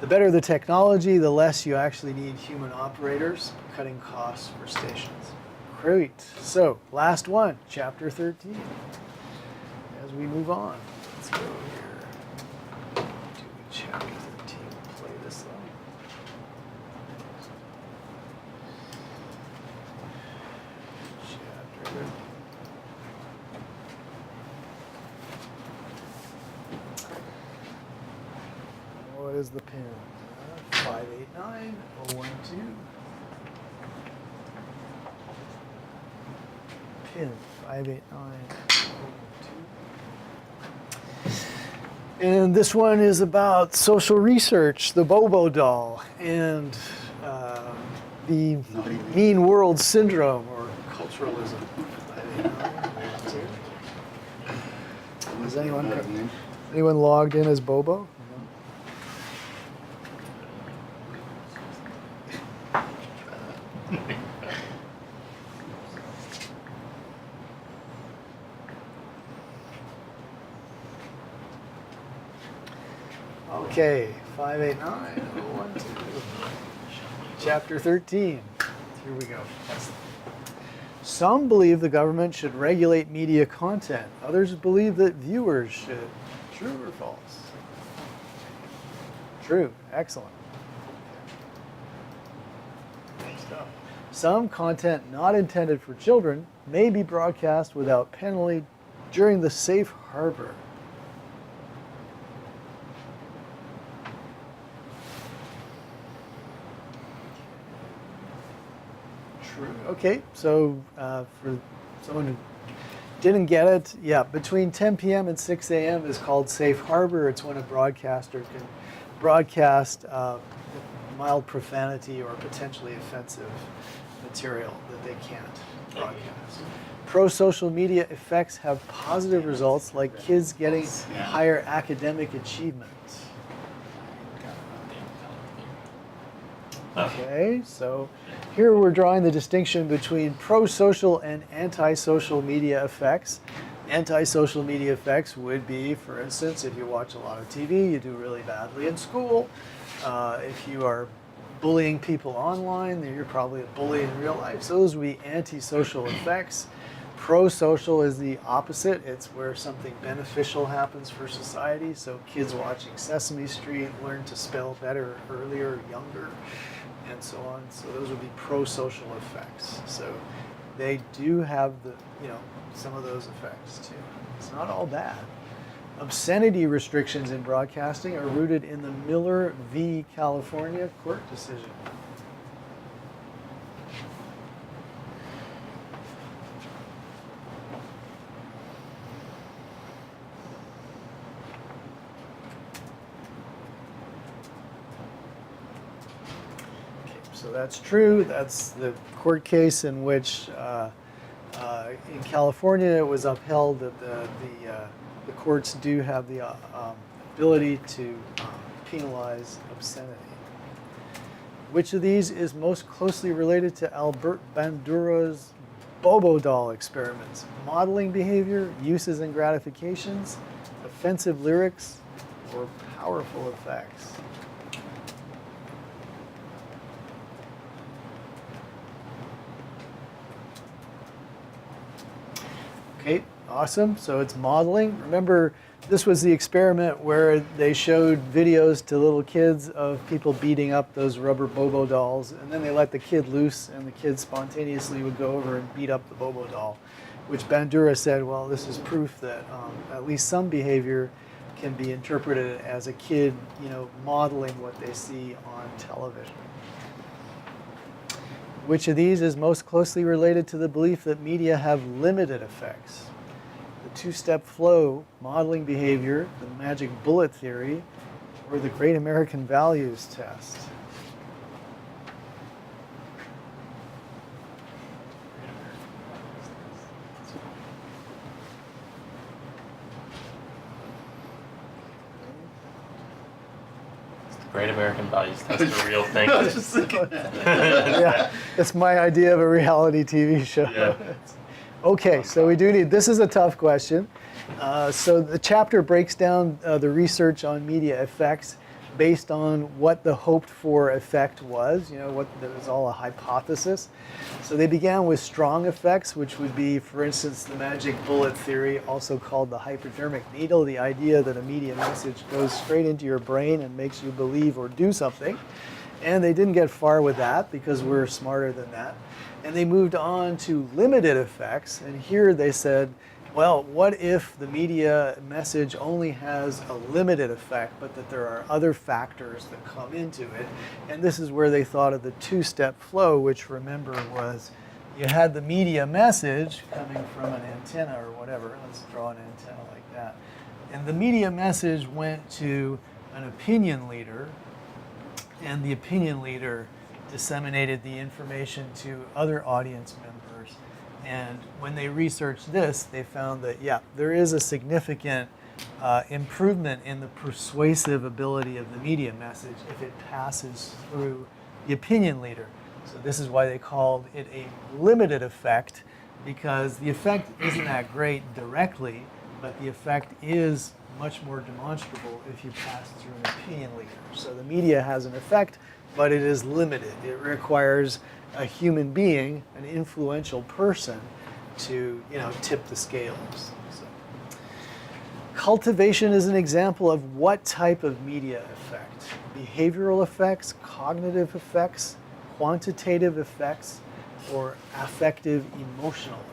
S1: the technology, the less you actually need human operators, cutting costs for stations. Great. So, last one, chapter 13. As we move on, let's go here. Do chapter 13, play this one. Chapter 13. What is the pin? 589012. Pin 589012. And this one is about social research, the Bobo doll, and the mean world syndrome or culturalism. Is anyone logged in as Bobo? Okay, 589012. Chapter 13. Here we go. Some believe the government should regulate media content. Others believe that viewers should. True or false? True. Excellent. Good stuff. Some content not intended for children may be broadcast without penalty during the safe harbor. Okay, so for someone who didn't get it, yeah, between 10 p.m. and 6 a.m. is called safe harbor. It's when a broadcaster can broadcast mild profanity or potentially offensive material that they can't broadcast. Pro-social media effects have positive results like kids getting higher academic achievement. Okay, so here we're drawing the distinction between pro-social and anti-social media effects. Anti-social media effects would be, for instance, if you watch a lot of TV, you do really badly in school. If you are bullying people online, then you're probably a bully in real life. So those would be anti-social effects. Pro-social is the opposite. It's where something beneficial happens for society. So kids watching Sesame Street learn to spell better earlier, younger, and so on. So those would be pro-social effects. So they do have some of those effects too. It's not all bad. Obscenity restrictions in broadcasting are rooted in the Miller v. California court decision. So that's true. That's the court case in which, in California, it was upheld that the courts do have the ability to penalize obscenity. Which of these is most closely related to Albert Bandura's Bobo doll experiments? Modeling behavior, uses and gratifications, offensive lyrics, or powerful effects? Okay, awesome. So it's modeling. Remember, this was the experiment where they showed videos to little kids of people beating up those rubber Bobo dolls, and then they let the kid loose, and the kid spontaneously would go over and beat up the Bobo doll, which Bandura said, well, this is proof that at least some behavior can be interpreted as a kid, modeling what they see on television. Which of these is most closely related to the belief that media have limited effects? The two-step flow, modeling behavior, the magic bullet theory, or the great American values test?
S2: Great American Values Test a real thing?
S3: I was just thinking that.
S1: Yeah, it's my idea of a reality TV show.
S2: Yeah.
S1: Okay, so we do need, this is a tough question. So the chapter breaks down the research on media effects based on what the hoped for effect was, what that was all a hypothesis. So they began with strong effects, which would be, for instance, the magic bullet theory, also called the hypodermic needle, the idea that a media message goes straight into your brain and makes you believe or do something. And they didn't get far with that because we're smarter than that. And they moved on to limited effects, and here they said, well, what if the media message only has a limited effect, but that there are other factors that come into it? And this is where they thought of the two-step flow, which, remember, was you had the media message coming from an antenna or whatever. Let's draw an antenna like that. And the media message went to an opinion leader, and the opinion leader disseminated the information to other audience members. And when they researched this, they found that, yeah, there is a significant improvement in the persuasive ability of the media message if it passes through the opinion leader. So this is why they called it a limited effect, because the effect isn't that great directly, but the effect is much more demonstrable if you pass through an opinion leader. So the media has an effect, but it is limited. It requires a human being, an influential person, to tip the scales. So, cultivation is an example of what type of media effect? Behavioral effects, cognitive effects, quantitative effects, or affective emotional effects?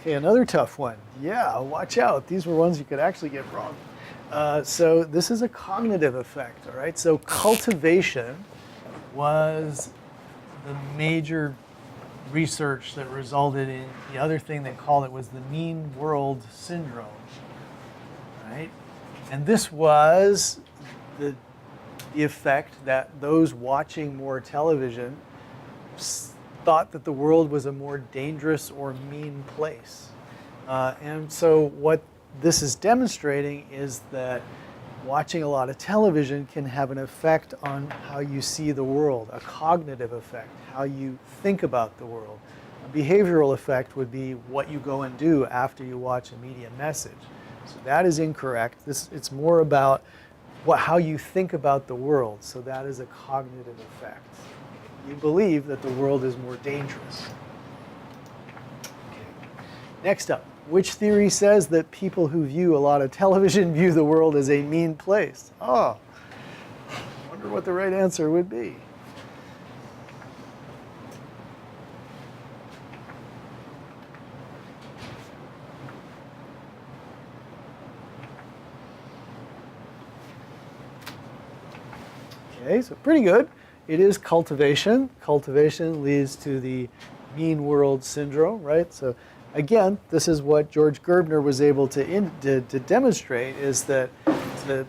S1: Okay, another tough one. Yeah, watch out. These were ones you could actually get wrong. So this is a cognitive effect, all right? So cultivation was the major research that resulted in the other thing they called it was the mean world syndrome, right? And this was the effect that those watching more television thought that the world was a more dangerous or mean place. And so what this is demonstrating is that watching a lot of television can have an effect on how you see the world, a cognitive effect, how you think about the world. A behavioral effect would be what you go and do after you watch a media message. So that is incorrect. It's more about how you think about the world. So that is a cognitive effect. You believe that the world is more dangerous. Okay. Next up, which theory says that people who view a lot of television view the world as a mean place? Oh, I wonder what the right answer would be. Okay, so pretty good. It is cultivation. Cultivation leads to the mean world syndrome, right? So again, this is what George Gerbner was able to demonstrate, is that the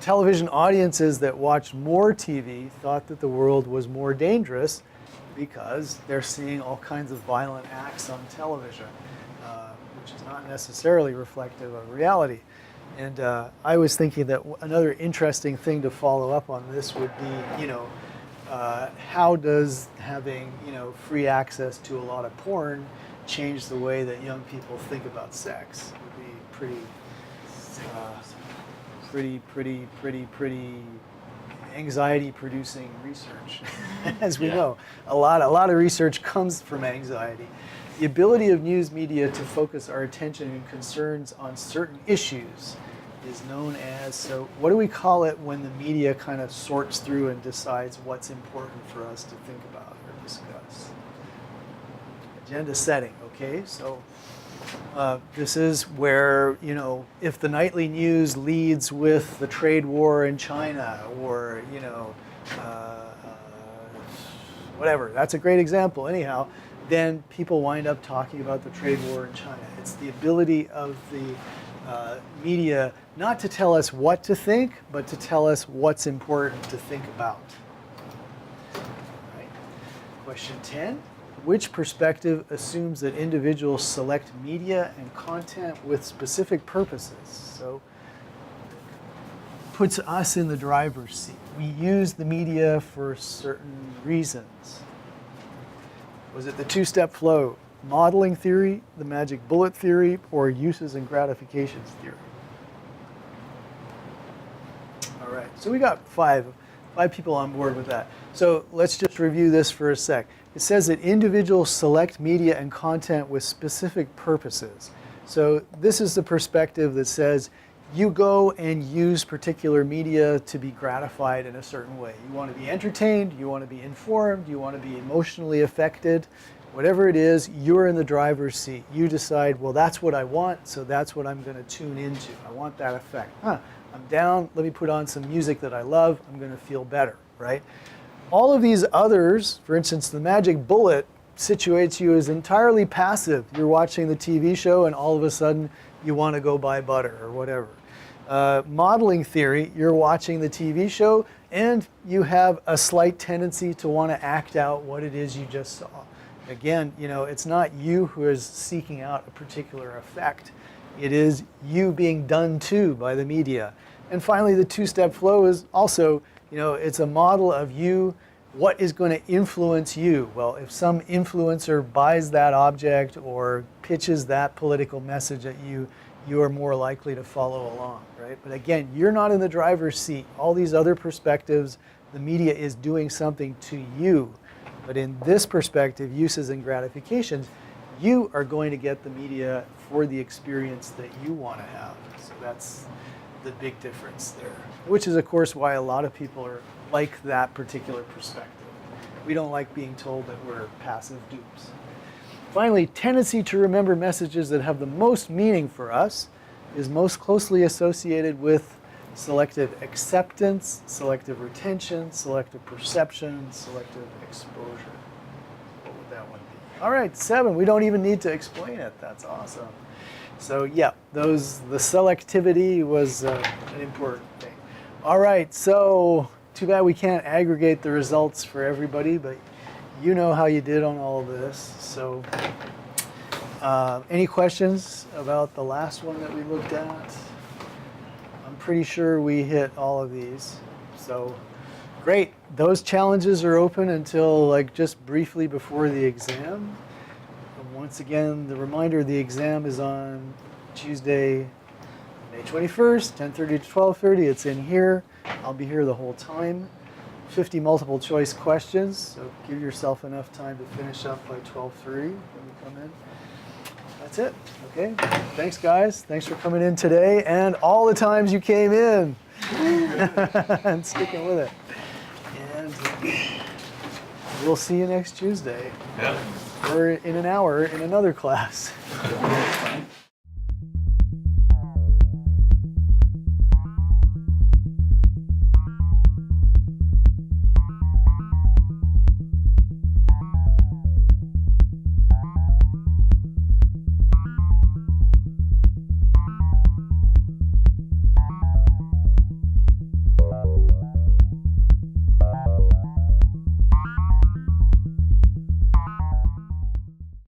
S1: television audiences that watched more TV thought that the world was more dangerous because they're seeing all kinds of violent acts on television, which is not necessarily reflective of reality. And I was thinking that another interesting thing to follow up on this would be, how does having, free access to a lot of porn change the way that young people think about sex? It would be pretty anxiety-producing research, as we know. A lot of research comes from anxiety. The ability of news media to focus our attention and concerns on certain issues is known as, so what do we call it when the media kind of sorts through and decides what's important for us to think about or discuss? Agenda setting, okay? So this is where, if the nightly news leads with the trade war in China or, whatever, that's a great example anyhow, then people wind up talking about the trade war in China. It's the ability of the media not to tell us what to think, but to tell us what's important to think about. Question 10. Which perspective assumes that individuals select media and content with specific purposes? So puts us in the driver's seat. We use the media for certain reasons. Was it the two-step flow, modeling theory, the magic bullet theory, or uses and gratifications theory? All right, so we got five people on board with that. So let's just review this for a sec. It says that individuals select media and content with specific purposes. So this is the perspective that says you go and use particular media to be gratified in a certain way. You want to be entertained, you want to be informed, you want to be emotionally affected. Whatever it is, you're in the driver's seat. You decide, well, that's what I want, so that's what I'm going to tune into. I want that effect. I'm down, let me put on some music that I love, I'm going to feel better, right? All of these others, for instance, the magic bullet situates you as entirely passive. You're watching the TV show and all of a sudden you want to go buy butter or whatever. Modeling theory, you're watching the TV show and you have a slight tendency to want to act out what it is you just saw. Again, you know, it's not you who is seeking out a particular effect. It is you being done to by the media. And finally, the two-step flow is also, you know, it's a model of you, what is going to influence you? Well, if some influencer buys that object or pitches that political message at you, you are more likely to follow along, right? But again, you're not in the driver's seat. All these other perspectives, the media is doing something to you. But in this perspective, uses and gratifications, you are going to get the media for the experience that you want to have. So that's the big difference there, which is, of course, why a lot of people are like that particular perspective. We don't like being told that we're passive dupes. Finally, tendency to remember messages that have the most meaning for us is most closely associated with selective acceptance, selective retention, selective perception, selective exposure. What would that one be? All right, 7. We don't even need to explain it. That's awesome. So yeah, the selectivity was an important thing. All right, so too bad we can't aggregate the results for everybody, but you know how you did on all of this. So any questions about the last one that we looked at? I'm pretty sure we hit all of these. So great. Those challenges are open until like just briefly before the exam. And once again, the reminder, the exam is on Tuesday, May 21st, 10:30 to 12:30. It's in here. I'll be here the whole time. 50 multiple choice questions, so give yourself enough time to finish up by 12:30 when you come in. That's it. Okay. Thanks, guys. Thanks for coming in today and all the times you came in and sticking with it. And we'll see you next Tuesday.
S2: Yeah.
S1: Or in an hour in another class.